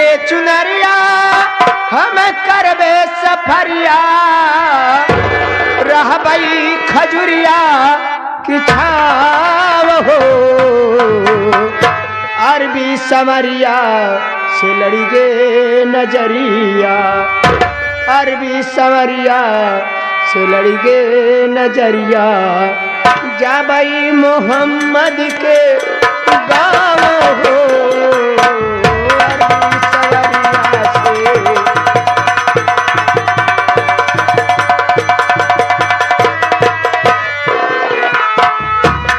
के चुनरिया हम करबे सफरिया रहबई खजुरिया की छाव हो अरबी समरिया से लड़ी गे नजरिया अरबी समरिया से लड़ी गे नजरिया जाबई मोहम्मद के गाँव हो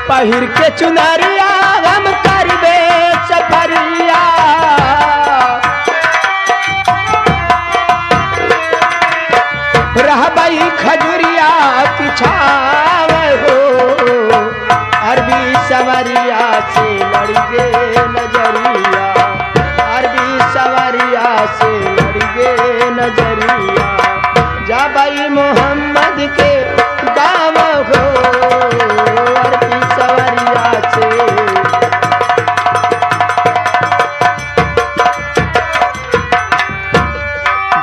पहिर के चुनरिया हम करबे सफरिया रहबई खजुरिया की छाव हो अरबी सवरिया से लड़ी गे नजरिया अरबी सवरिया से लड़ी गे नजरिया जाबई मोहम्मद के गाँव हो अरबी सवरिया से।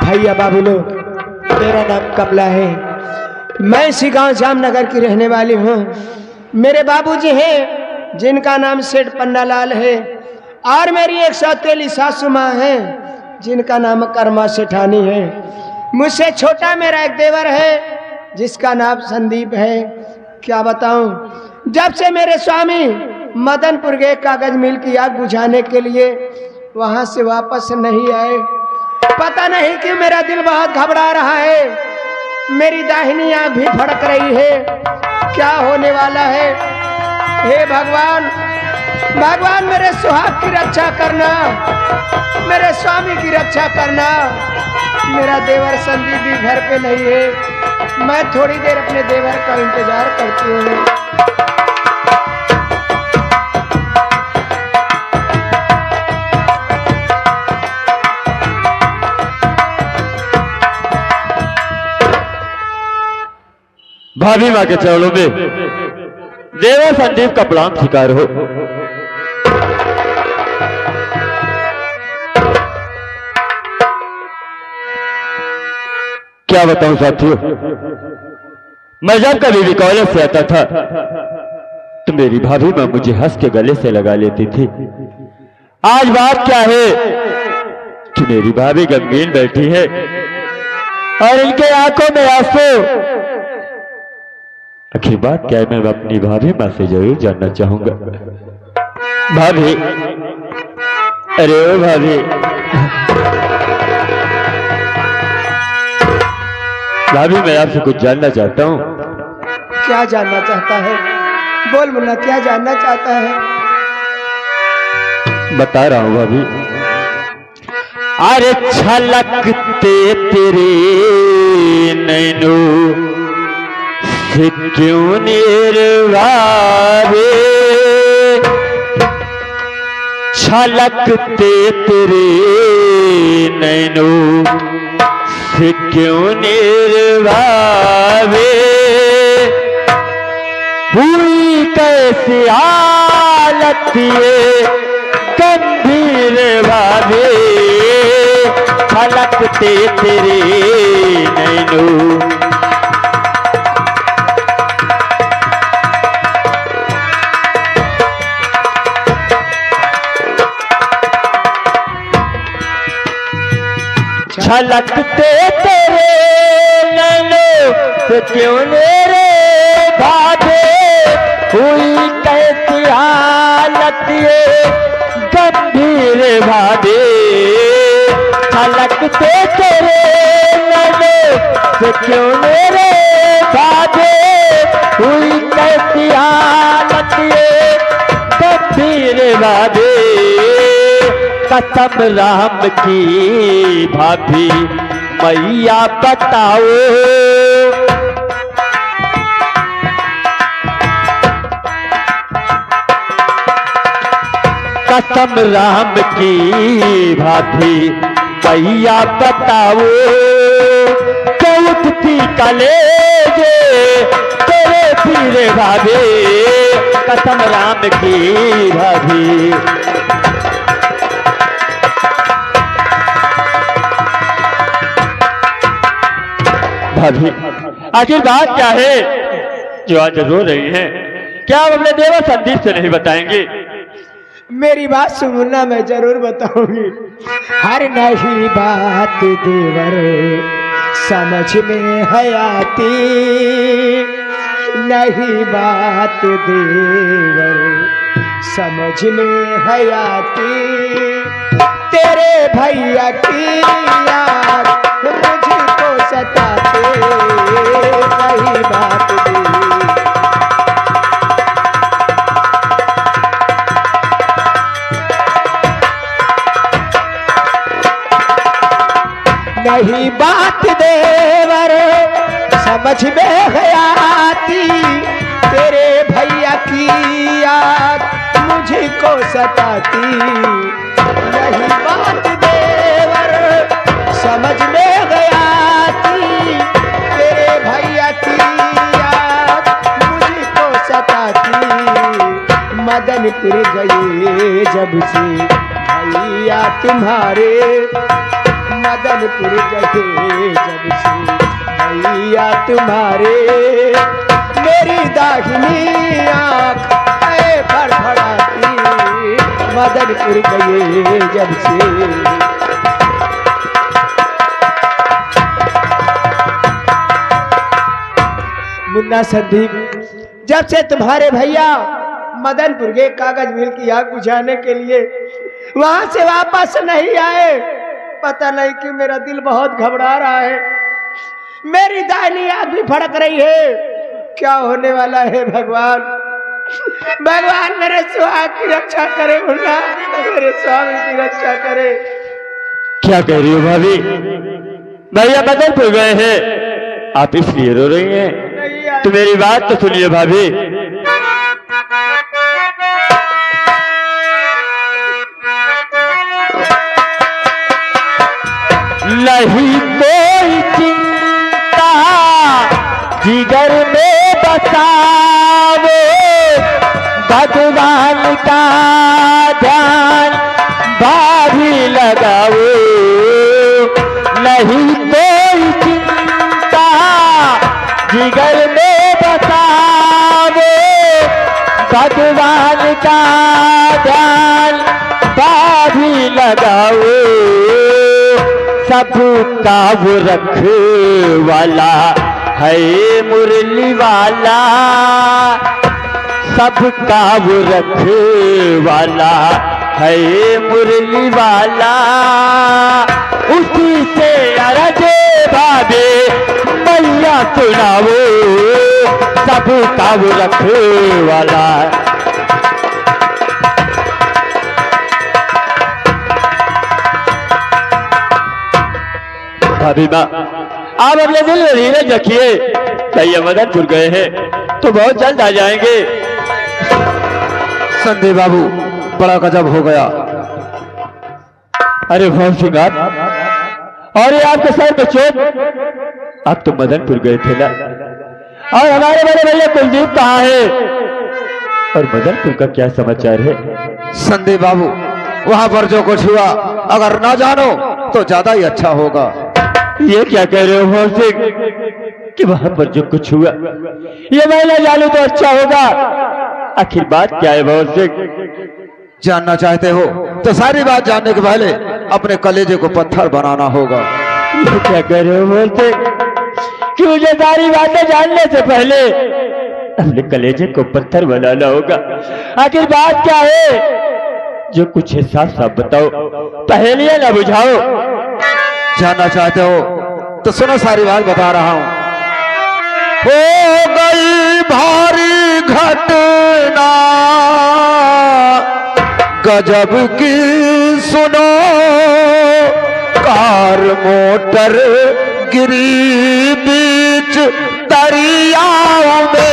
भैया बाबू लोग, मेरा नाम कमला है। मैं इसी गांव जामनगर की रहने वाली हूँ। मेरे बाबूजी हैं जिनका नाम सेठ पन्नालाल है और मेरी एक सौतेली सासू माँ है जिनका नाम कर्मा सेठानी है। मुझसे छोटा मेरा एक देवर है जिसका नाम संदीप है। क्या बताऊं, जब से मेरे स्वामी मदनपुर गए कागज मिल की आग बुझाने के लिए वहां से वापस नहीं आए। पता नहीं कि मेरा दिल बहुत घबरा रहा है। मेरी दाहिनी आंख भी फड़क रही है। क्या होने वाला है? हे भगवान, भगवान मेरे सुहाग की रक्षा करना, मेरे स्वामी की रक्षा करना। मेरा देवर संदीप भी घर पे नहीं है। मैं थोड़ी देर अपने देवर का इंतजार करती हूँ। भाभी माँ के चरणों में देवर संदीप का प्रणाम स्वीकार हो। क्या बताऊं साथियों, मैं जब कभी भी कॉलेज से आता था तो मेरी भाभी माँ मुझे हंस के गले से लगा लेती थी। आज बात क्या है कि मेरी भाभी गमगीन बैठी है और इनके आंखों में आंसू। आखिर बात क्या है, मैं अपनी भाभी माँ से जरूर जानना चाहूंगा। भाभी, अरे ओ भाभी, भाभी मैं आपसे कुछ जानना चाहता हूँ। क्या जानना चाहता है? बोल मुन्ना, क्या जानना चाहता है? बता रहा हूँ भाभी। अरे छलकते तेरे नैनों से क्यों निर्वावे, छलकते तेरे नैनों से क्यों निर्वावे, हुई कैसी हालत ये गंभीर भावे, छलकते तेरे नैनों। छलकते तेरे नैनों से क्यों मेरे भावे, हुई कैसी हालत ये गंभीर भावे, छलकते तेरे नैनों से क्यों मेरे भावे, हुई कैसी हालत ये गंभीर भावे। कसम राम की भाभी मैया बताओ, कसम राम की भाभी मैया बताओ, तो उठती कलेजे तेरे पीरे भाभी, कसम राम की भाभी। भाभी, आखिर बात क्या है जो आज रो रही हैं? क्या आप अपने देवर संदीप से नहीं बताएंगे? मेरी बात सुनना, मैं जरूर बताऊंगी। हर नहीं बात देवर समझ में है आती, नहीं बात देवर समझ में है आती। तेरे भैया की याद मुझको सताते, नहीं बात नहीं बात देवर समझ में है आती। तेरे भैया की याद मुझको सताती, नहीं बात देवर समझ में है आती। तेरे भैया की याद मुझको सताती। मदनपुर गए जब से भैया तुम्हारे, मदनपुर गए जब से भैया तुम्हारे। मेरी दाहिनी आँख फड़फड़ाती, मदनपुर गए जब से। मुन्ना संदीप, जब से तुम्हारे भैया मदनपुर के कागज मिल की आग बुझाने के लिए वहां से वापस नहीं आए, पता नहीं कि मेरा दिल बहुत घबरा रहा है। मेरी दाहिनी आंख भी फड़क रही है। क्या होने वाला है भगवान? भगवान मेरे सुहाग की रक्षा करे, मुन्ना मेरे स्वामी की रक्षा करे। क्या कह रही हो भाभी? भैया बदलपुर गए हैं, आप इसलिए रो रही हैं? तो मेरी बात तो सुनिए भाभी। नहीं कोई चिंता जिगर में बसाओ, भगवान का ध्यान भाभी लगाओ। नहीं कोई चिंता जिगर में बसाओ, भगवान का ध्यान भाभी लगाओ। सबका वो रखवाला है मुरली वाला, सबका वो रखवाला है मुरली वाला। उसी से अरज भाभी मैया सुनाओ, सबका वो रखवाला। भाभी माँ, आप अपने दिल में धीरज रखिए। भैया मदनपुर गए हैं तो बहुत जल्द आ जाएंगे। संदीप बाबू, बड़ा गजब हो गया। अरे भाव सिंगार, और ये आपके सर पे चोट, आप तो मदनपुर गए थे ना? और हमारे बड़े भैया कुलदीप कहाँ है? और मदनपुर का क्या समाचार है? संदीप बाबू, वहां पर जो कुछ हुआ अगर ना जानो तो ज्यादा ही अच्छा होगा। ये क्या कह रहे हो भाव सिंह कि वहां पर जो कुछ हुआ ये मैं ना जानू तो अच्छा होगा? आखिर बात क्या है भाव सिंह? जानना चाहते हो तो सारी बात जानने के पहले अपने कलेजे को पत्थर बनाना होगा। ये क्या कह रहे हो भाव सिंह कि मुझे सारी बातें जानने से पहले अपने कलेजे को पत्थर बनाना होगा? आखिर बात क्या है? जो कुछ है साफ साफ बताओ, पहेलियां ना बुझाओ। जानना चाहते हो तो सुनो, सारी बात बता रहा हूं। हो गई भारी घटना गजब की, सुनो, कार मोटर गिरी बीच दरियाओं में।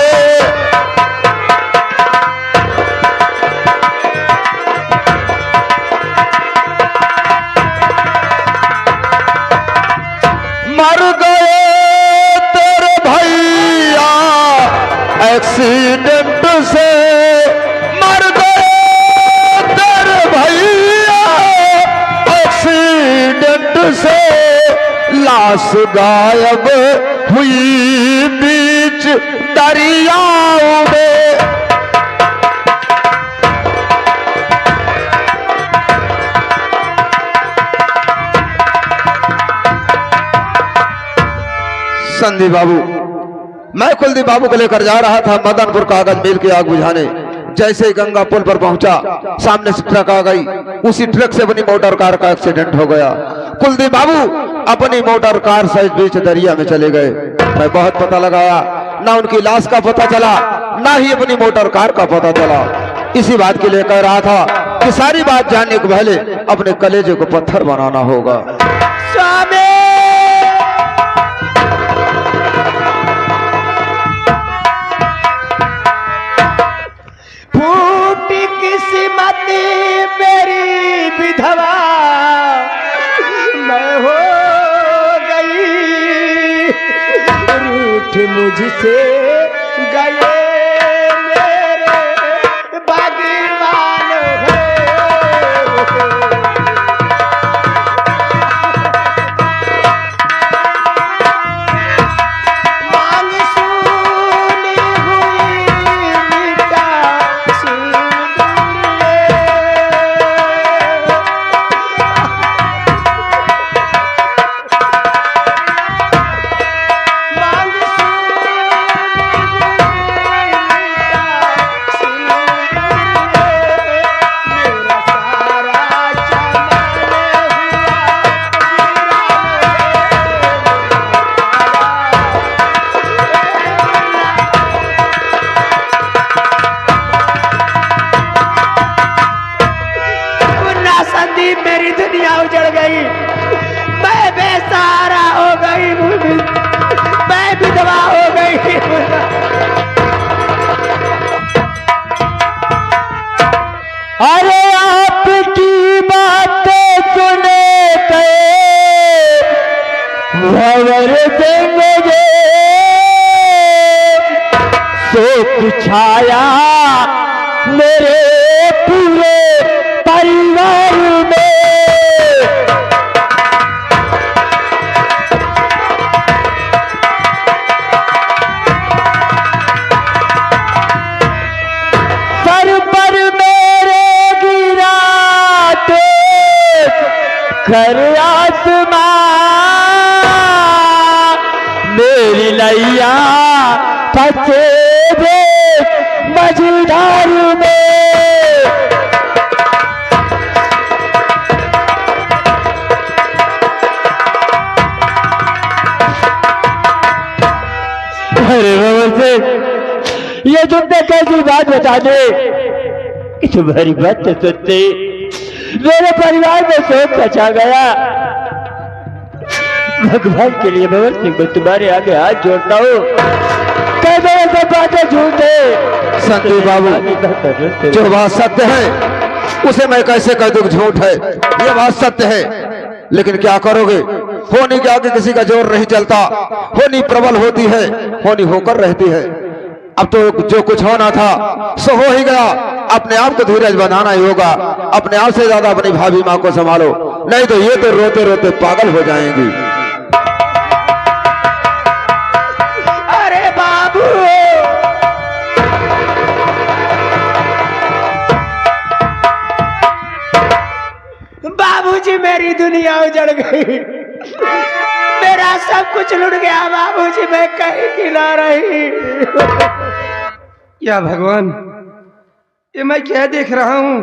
मर गए तेरे भैया एक्सीडेंट से, मर गए तेरे भैया एक्सीडेंट से। लाश गायब हुई बीच दरियाओं में। संदीप बाबू, मैं कुलदीप बाबू को लेकर जा रहा था मदनपुर कागज मिल की आग बुझाने। जैसे ही गंगा पुल पर पहुंचा, सामने से ट्रक आ गई। उसी ट्रक से अपनी मोटर कार का एक्सीडेंट हो गया। कुलदीप बाबू अपनी मोटर कार सहित बीच दरिया में चले गए। मैं बहुत पता लगाया, ना उनकी लाश का पता चला, ना ही अपनी मोटर कार का पता चला। इसी बात के लिए कह रहा था कि सारी बात जानने को पहले अपने कलेजे को पत्थर बनाना होगा। स्वामी फूटी किस्मत मेरी विधवा मैं हो गई, रूठ मुझसे गए मेरे बागीवान है। मांग सुनी हुई मिटा मेरी दुनिया उजड़ गई, मैं बेसहारा हो गई, मैं विधवा हो गई। अरे आपकी बातें सुने गए भंवर देंगे, शोक छाया मेरे पूरे परिवार में। सर पर मेरे गिरा घर आसमां, मेरी नैया फंसे रे मझधार में। अरे बाबा से ये तुमने कैसी बात बता दे, तुम्हारी बात तो सुनते मेरे परिवार में शोक मचा गया। भगवान के लिए भगवत सिंह मैं तुम्हारे आगे हाथ जोड़ता हूँ, कैसे सब बातें झूठे। संदीप बाबू, जो बात सत्य है उसे मैं कैसे कह दूं झूठ है। ये बात सत्य है, लेकिन क्या करोगे, होनी के आगे किसी का जोर नहीं चलता। होनी प्रबल होती है, होनी होकर रहती है। अब तो जो कुछ होना था सो हो ही गया। अपने आप को धीरज बनाना ही होगा। अपने आप से ज्यादा अपनी भाभी माँ को संभालो, नहीं तो ये तो रोते रोते पागल हो जाएंगी। अरे बाबू, बाबूजी मेरी दुनिया उजड़ गई, मेरा सब कुछ लुट गया बाबूजी, मैं कहीं की ना रही। या भगवान, ये मैं क्या देख रहा हूँ?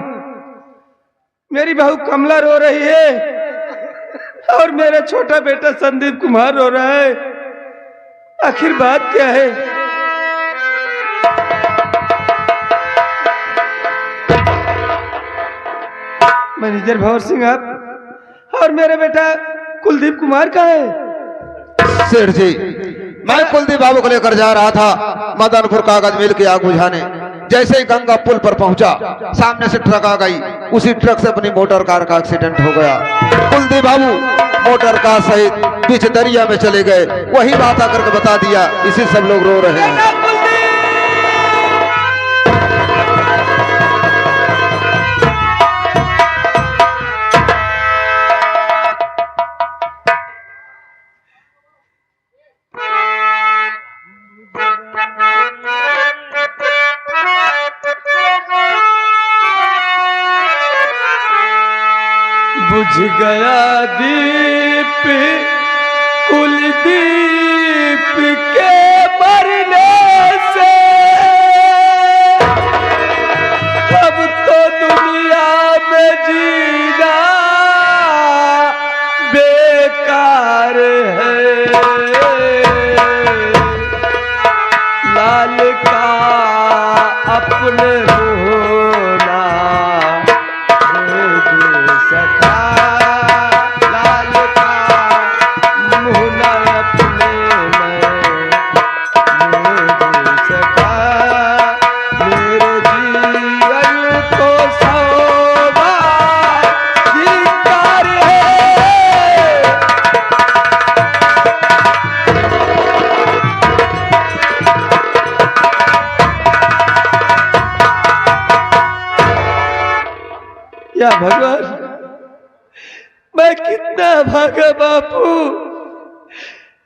मेरी बहू कमला रो रही है और मेरा छोटा बेटा संदीप कुमार रो रहा है। आखिर बात क्या है? मैनेजर भंवर सिंह आप और मेरा बेटा कुलदीप कुमार का है? सेठ जी, मैं कुलदीप बाबू को लेकर जा रहा था मदनपुर कागज मिल की आग बुझाने। जैसे ही गंगा पुल पर पहुंचा, सामने से ट्रक आ गई। उसी ट्रक से अपनी मोटर कार का एक्सीडेंट हो गया। कुलदीप बाबू मोटर कार सहित बीच दरिया में चले गए। वही बात आकर के बता दिया, इसी सब लोग रो रहे हैं। बुझ गया दीप कुलदीप के मरने से, अब तो दुनिया में जीना बेकार है। लाल का अपने होना दे सका, लाल का मुहना अपने में दे सका, मेरे जीवन को सौवा धिक्कार है। या भगवान, मैं कितना भागा बापू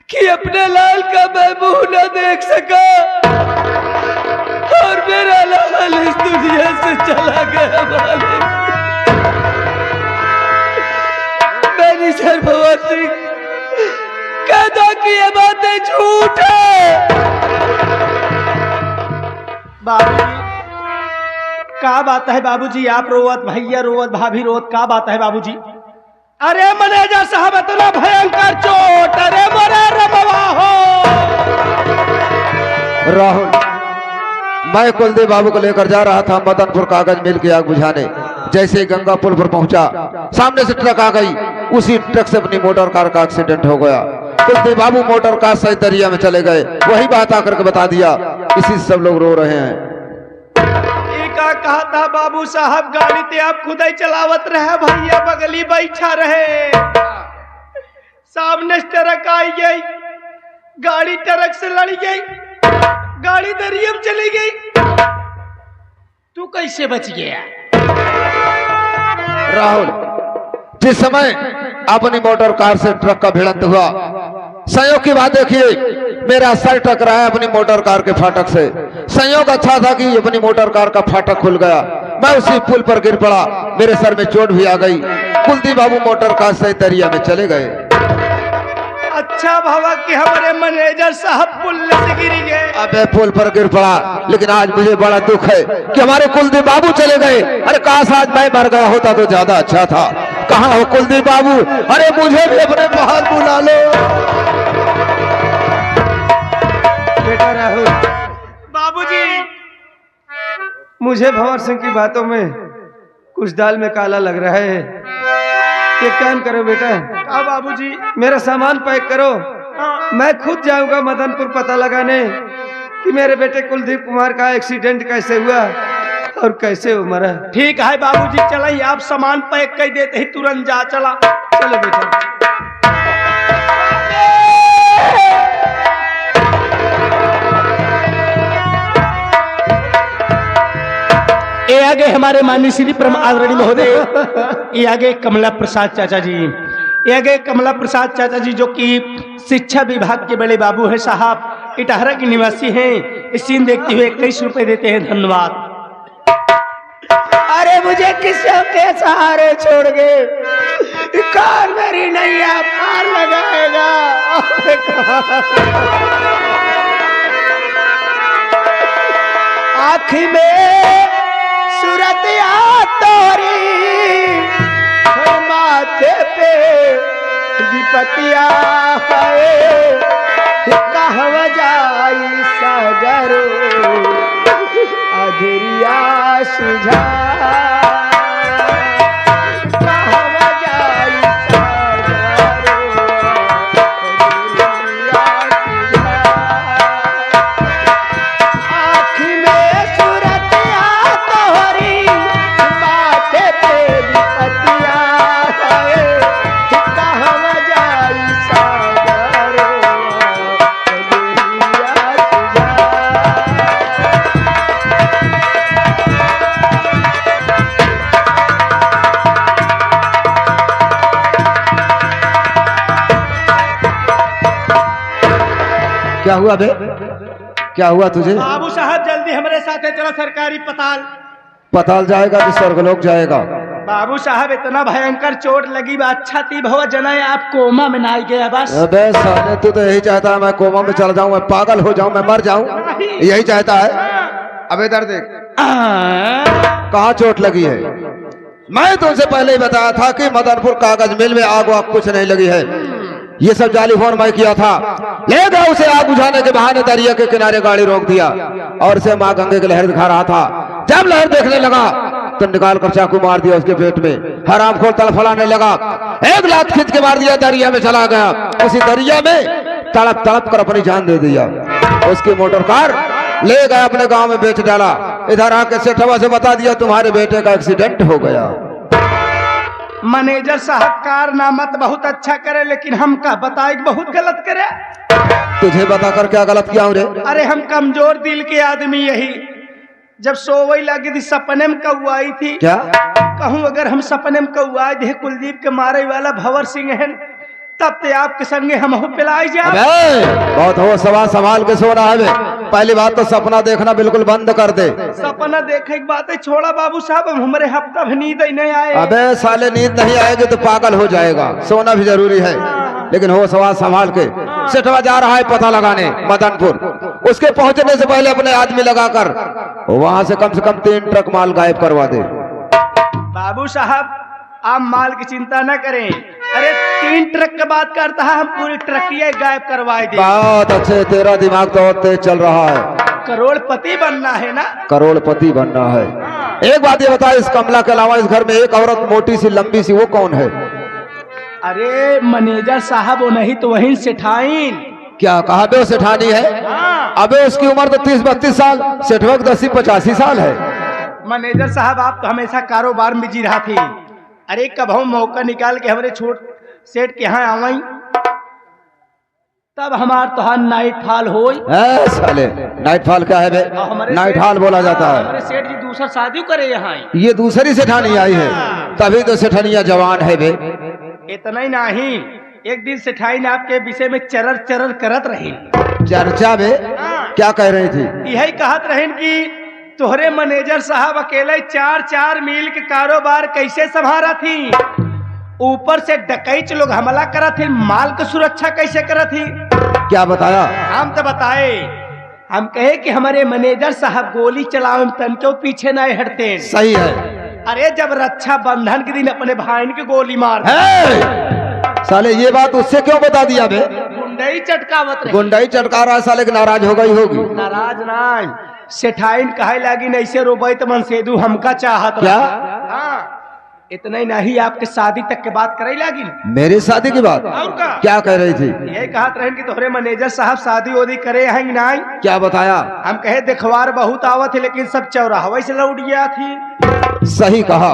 कि अपने लाल का मैं मुंह न देख सका और मेरा लाल इस दुनिया से चला गया। मालिक, मेरी सर भगवान सिंह कह दो कि ये बातें झूठ है। बाबूजी का बात है बाबूजी? आप रोवत, भैया रोवत, भाभी रोवत, का बात है बाबूजी? अरे मैनेजर साहब इतना भयंकर चोट, अरे मरे रबवा हो। राहुल, मैं कुलदीप बाबू को लेकर जा रहा था मदनपुर कागज मिल की आग बुझाने। जैसे ही गंगा पुल पर पहुंचा, सामने से ट्रक आ गई। उसी ट्रक से अपनी मोटर कार का एक्सीडेंट हो गया। कुलदीप बाबू मोटर कार सहित दरिया में चले गए। वही बात आकर के बता दिया, इसी से सब लोग रो रहे हैं। का कहा था बाबू साहब, गाड़ी ते आप खुद ही चलावत रहे, भैया बगली बैठा रहे। सामने ट्रक आई गई, गाड़ी ट्रक से लड़ गई, गाड़ी दरिया में चली गई। तू कैसे बच गया? राहुल, जिस समय अपनी मोटर कार से ट्रक का भिड़ंत हुआ, संयोग की बात देखिए, मेरा सर टकराया अपनी मोटर कार के फाटक से। संयोग अच्छा था कि अपनी मोटर कार का फाटक खुल गया। मैं उसी पुल पर गिर पड़ा, मेरे सर में चोट भी आ गई। कुलदीप बाबू मोटर कार से दरिया में चले गए। अच्छा भावा कि हमारे मैनेजर साहब पुल से गिर गए। अबे पुल पर गिर पड़ा, लेकिन आज मुझे बड़ा दुख है कि हमारे कुलदीप बाबू चले गए। अरे काश आज मैं मर गया होता तो ज्यादा अच्छा था। कहाँ हो कुलदीप बाबू? अरे मुझे भी अपने बाहर बुला लो। बेटा राहुल, बाबूजी, मुझे भंवर सिंह की बातों में कुछ दाल में काला लग रहा है। एक काम करो बेटा, हाँ बाबूजी। मेरा सामान पैक करो, मैं खुद जाऊंगा मदनपुर पता लगाने कि मेरे बेटे कुलदीप कुमार का एक्सीडेंट कैसे हुआ और कैसे वो मरा। ठीक है बाबूजी, चलिए आप सामान पैक कर देते ही तुरंत जा। चला चलो बेटा। ये आगे हमारे माननीय श्री परम आदरणीय महोदय, ये आगे कमला प्रसाद चाचा जी, ये आगे कमला प्रसाद चाचा जी जो कि शिक्षा विभाग के बड़े बाबू है साहब, इटाहरा के निवासी हैं। इस सीन देखते हुए 21 रुपए देते हैं, धन्यवाद। अरे मुझे किसों के सहारे छोड़ गए, कौन मेरी नैया पार लगाएगा? आँखी में सूरतिया तोरी, माथे पे विपतिया है, कहवा जाई सागरो अधरिया सुझा, कहवा जाई सागरो अधरिया सुझा। आँखी में सूरतिया तोहरी, माथे पे विपतिया है, कहवा जाई सागरो अधरिया सुझा। क्या हुआ बे? क्या हुआ तुझे? बाबू साहब जल्दी हमारे साथ चलो, सरकारी पताल। पताल जाएगा कि स्वर्गलोक जाएगा? बाबू साहब इतना भयंकर चोट लगी बा, अच्छा थी भवा जना आप कोमा में ना गया बस। अबे साले तू तो यही चाहता है मैं कोमा में चल जाऊं, मैं पागल हो जाऊं, मैं मर जाऊं, यही चाहता है। अबे इधर देख कहाँ चोट लगी है। मैं तुमसे पहले ही बताया था कि मदनपुर कागज मिल में आग वाग कुछ नहीं लगी है, ये सब जाली फोन मैं किया था। ले गया उसे आग बुझाने के बहाने दरिया के किनारे गाड़ी रोक दिया और उसे माँ गंगे की लहर दिखा रहा था। जब लहर देखने लगा तो निकाल कर चाकू मार दिया उसके पेट में, हरामखोर तड़फड़ाने लगा, एक लात खींच के मार दिया, दरिया में चला गया। उसी दरिया में तड़प तड़प कर अपनी जान दे दिया। उसकी मोटर कार ले गया अपने गांव में बेच डाला। इधर आके सेठवा से बता दिया तुम्हारे बेटे का एक्सीडेंट हो गया। मैनेजर साहब कारनामत बहुत अच्छा करे, लेकिन हम का बताए बहुत गलत करे। तुझे बताकर क्या गलत किया हूं रे? अरे हम कमजोर दिल के आदमी, यही जब सोवई लगी थी सपने में कौआई थी। क्या कहूँ अगर हम सपने में कौआए थे कुलदीप के मारे वाला भंवर सिंह है, तब ते आपके संगे हम हो पिलाई जा। बहुत हो सवाल संभाल के सोना है। पहली बात तो सपना देखना बिल्कुल बंद कर दे। सपना देखे की बात है छोड़ा बाबू साहब, हमारे हफ्ता भी नींद ही नहीं आए। अबे साले नींद नहीं आएगी तो पागल हो जाएगा, सोना भी जरूरी है, लेकिन हो सवाल संभाल के। सेठवा जा रहा है पता लगाने मदनपुर, उसके पहुंचने से पहले अपने आदमी लगाकर वहां से कम 3 ट्रक माल गायब करवा दे। बाबू साहब आप माल की चिंता न करें, अरे 3 ट्रक की बात करता है, हम पूरी ट्रकिया गायब करवाए दे। बहुत अच्छे, तेरा दिमाग तो तेज चल रहा है। करोड़पति बनना है ना? करोड़पति बनना है। एक बात ये बता, इस कमला के अलावा इस घर में एक औरत मोटी सी लंबी सी, वो कौन है? अरे मैनेजर साहब वो नहीं तो वही सेठाइन। क्या कहा बे सेठानी है? अबे उसकी उम्र तो 30-32 साल, सेठवा 80-85 साल है। मैनेजर साहब आप तो हमेशा कारोबार में बिजी रहा थी, अरे कब हम मौका निकाल के हमारे छोट सेठ के यहाँ आवाई तब हमार तो नाइट फॉल हो। साले नाइट फॉल क्या है बे? नाइट हॉल बोला जाता है। हमारे सेठ जी दूसरा शादी करे यहाँ, ये दूसरी सेठानी आई है, तभी तो सेठानिया जवान है बे। इतना ही नहीं, एक दिन सेठाई आपके विषय में चरर चरर करत रही। चर्चा में क्या कह रही थी? यही कहत रहन कि तोहरे मैनेजर साहब अकेले 4 मील के कारोबार कैसे संभारा थी, ऊपर से डकैत लोग हमला करा थे, माल की सुरक्षा कैसे करा थी। क्या बताया? हम तो बताए, हम कहे कि हमारे मैनेजर साहब गोली चलाओ तन के पीछे नहीं हटते। सही है। अरे जब रक्षा बंधन के दिन अपने भाई की गोली मार साले ये बात उससे क्यों बता दिया बे? गुंडई चटकावत रही। गुंडई चटका रहा है साले, की नाराज हो गई होगी। नाराज नहीं, सेठाइन कहे लगी नहीं से रोबई तो मनसेदू हमका चाहत क्या? हाँ, इतना ही नहीं, आपके शादी तक के बात करे लगी। मेरी शादी की बात? और का? क्या कह रही थी? ये कहत रहे कि तोहरे मैनेजर साहब शादी वादी करे हैं कि नहीं। क्या बताया? हम कहे दिखवार बहुत आवत है, लेकिन सब चौराहा से लौट गया थी। सही कहा,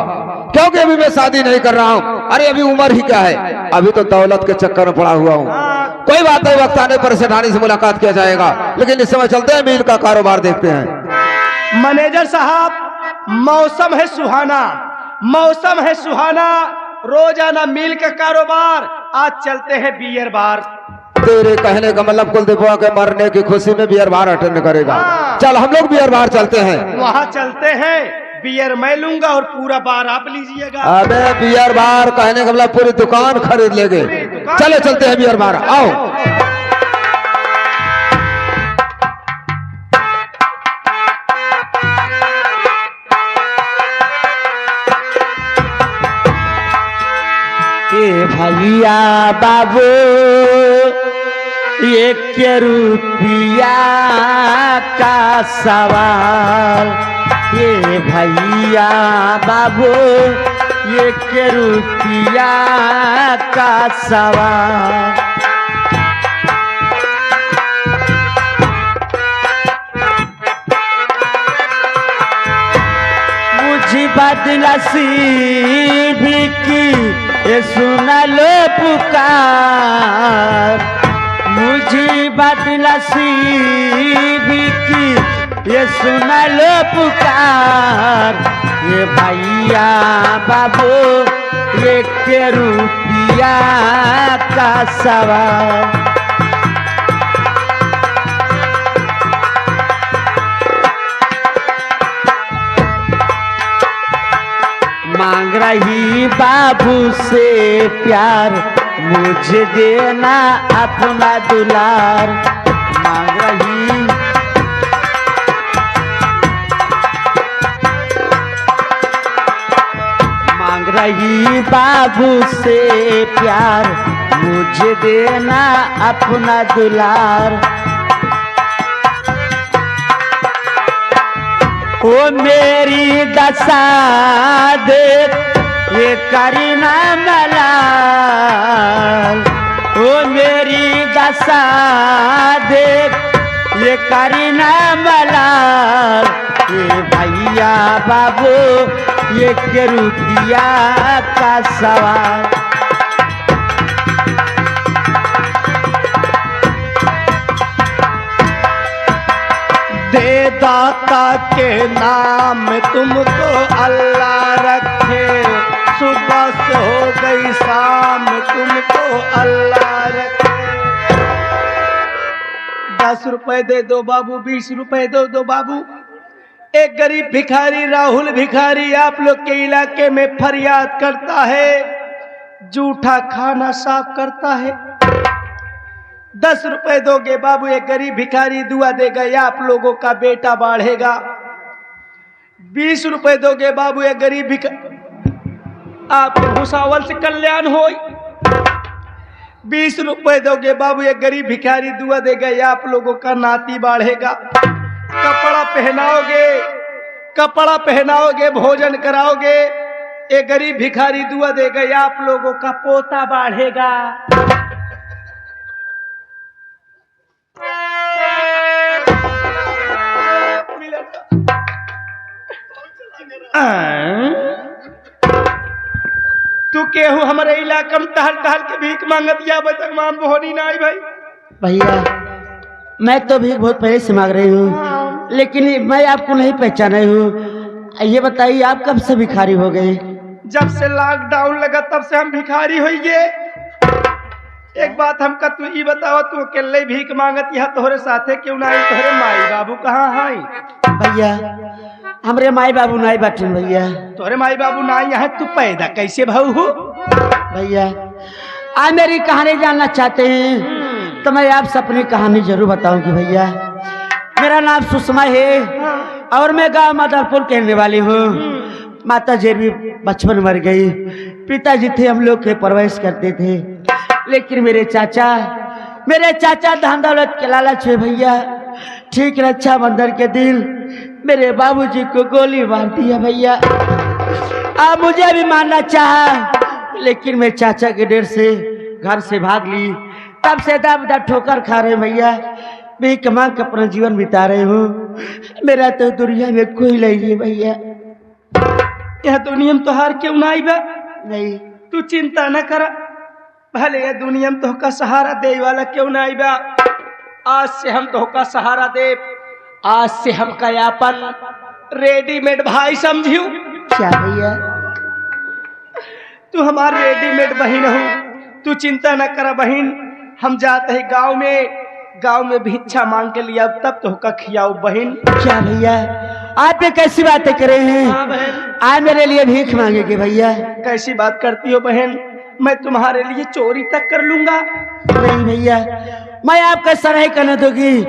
क्योंकि अभी मैं शादी नहीं कर रहा हूँ। अरे अभी उम्र ही क्या है, अभी तो दौलत के चक्कर में पड़ा हुआ हूँ। कोई बात नहीं, वक्त आने पर सेठानी से मुलाकात किया जाएगा, लेकिन इस समय चलते हैं मील का कारोबार देखते हैं। मैनेजर साहब मौसम है सुहाना, मौसम है सुहाना, रोजाना मील का कारोबार, आज चलते हैं बियर बार। तेरे कहने का मतलब कुलदीपवा के मरने की खुशी में बियर बार अटेंड करेगा। चल हम लोग बियर बार चलते हैं। वहाँ चलते हैं, बियर मैं लूंगा और पूरा बार आप लीजिएगा। अबे बियर बार कहने का मतलब पूरी दुकान खरीद लेंगे। चलो चलते हैं बियर बार, आओ। भैया बाबू 1 रुपया का सवाल, ये भैया बाबू 1 रुपया का सवाल। मुझे बदलसी भी की ये सुना लो पुकार, मुझे बदलसी भी की ये सुना लो पुकार, ये भैया बाबू 1 रुपया का सवाल। मांग रही बाबू से प्यार, मुझे देना अपना दुलार। मांग रही मांग रही बाबू से प्यार, मुझे देना अपना दुलार। ओ मेरी दशा देख ये करीना मलाल, ओ मेरी दशा देख ये करीना मलाल। ये भैया बाबू ये के रुपया का सवाल। दे दाता के नाम तुमको अल्लाह रखे, सुबह से हो गई शाम तुमको अल्लाह रखे। 10 रुपए दे दो बाबू, 20 रुपए दे दो बाबू। एक गरीब भिखारी राहुल भिखारी आप लोग के इलाके में फरियाद करता है, जूठा खाना साफ करता है। 10 रुपए दोगे बाबू, एक गरीब भिखारी दुआ देगा या आप लोगों का बेटा बढ़ेगा। 20 रुपए दोगे बाबू, एक गरीब भिखारी आप भूसावल से कल्याण हो। 20 रुपए दोगे बाबू, एक गरीब भिखारी दुआ देगा या आप लोगों का नाती बढ़ेगा। कपड़ा पहनाओगे, भोजन कराओगे, एक गरीब भिखारी दुआ देगा या आप लोगों का पोता बढ़ेगा। तू केहू हमारे इलाका में टहल टहल के भीख मांगत या बतक माम बोहनी ना आई भाई। भैया मैं तो भीख बहुत पहले से मांग रही हूँ, लेकिन मैं आपको नहीं पहचाना हूँ। ये बताइए आप कब से भिखारी हो गए? जब से लॉकडाउन लगा तब से हम भिखारी हो गए। एक बात हमका तू ई बताओ, तू अकेले भीख मांगत यहाँ तोहरे साथे क्यों ना आई? तोहरे माई बाबू कहाँ हाई? भैया हमरे माई बाबू नहीं बैठे भैया। तोहरे माई बाबू ना यहाँ, तू पैदा कैसे भाऊ हो? भैया आप मेरी कहानी जानना चाहते हैं तो मैं आपसे अपनी कहानी जरूर बताऊंगी। भैया मेरा नाम सुषमा है और मैं गांव मदरपुर के रहने वाली हूँ। माता जी भी बचपन मर गई, पिताजी थे हम लोग के परवरिश करते थे, लेकिन मेरे चाचा धन दौलत के लालच में भैया ठीक रक्षा बंधन के दिन मेरे बाबूजी को गोली मार दिया। भैया आप मुझे भी मारना चाहा, लेकिन मैं चाचा के डर से घर से भाग ली। तब से दब ठोकर खा रहे भैया, भीख मांग के अपना जीवन बिता रहे हूँ। मेरा तो दुनिया में कोई नहीं है भैया। यह दुनिया में तोहार क्यों ना आई बा? नहीं तू चिंता न कर, भले यह दुनिया में तोहका सहारा दे वाला क्यों ना आई बा। आज से हम तोहका सहारा दे, आज से हम कयापन रेडीमेड भाई समझियो। क्या भैया? तू हमारी रेडीमेड बहन हो, तू चिंता न कर बहन। हम जाते हैं गांव में भिक्षा मांग के लिए, अब तब तोहका खियाओ बहन। क्या भैया आप ये कैसी बातें करे हैं? हाँ बहन। आज मेरे लिए भीख मांगेगी भैया? कैसी बात करती हो बहन, मैं तुम्हारे लिए चोरी तक कर लूंगा। नहीं भैया मैं आपका ऐसा नहीं करने दूंगी।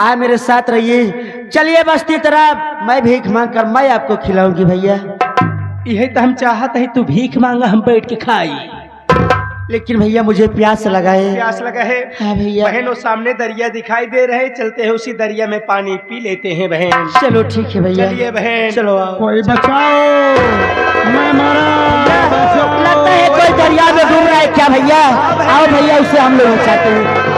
आप मेरे साथ रहिए, चलिए बस्ती तरफ, मैं भीख मांग कर मैं आपको खिलाऊंगी भैया। यही तो हम चाहते हैं, तू भीख मांगा हम बैठ के खाई। लेकिन भैया मुझे प्यास लगा है। प्यास लगा है? हाँ भैया। बहन वो सामने दरिया दिखाई दे रहे, चलते हैं उसी दरिया में पानी पी लेते हैं बहन। चलो ठीक है भैया। चलिए बहन। चलो आओ। कोई बचाओ, मैं मरा। लगता है कोई दरिया में डूब रहा है क्या भैया? आओ भैया उसे हम लोग बचाते हैं।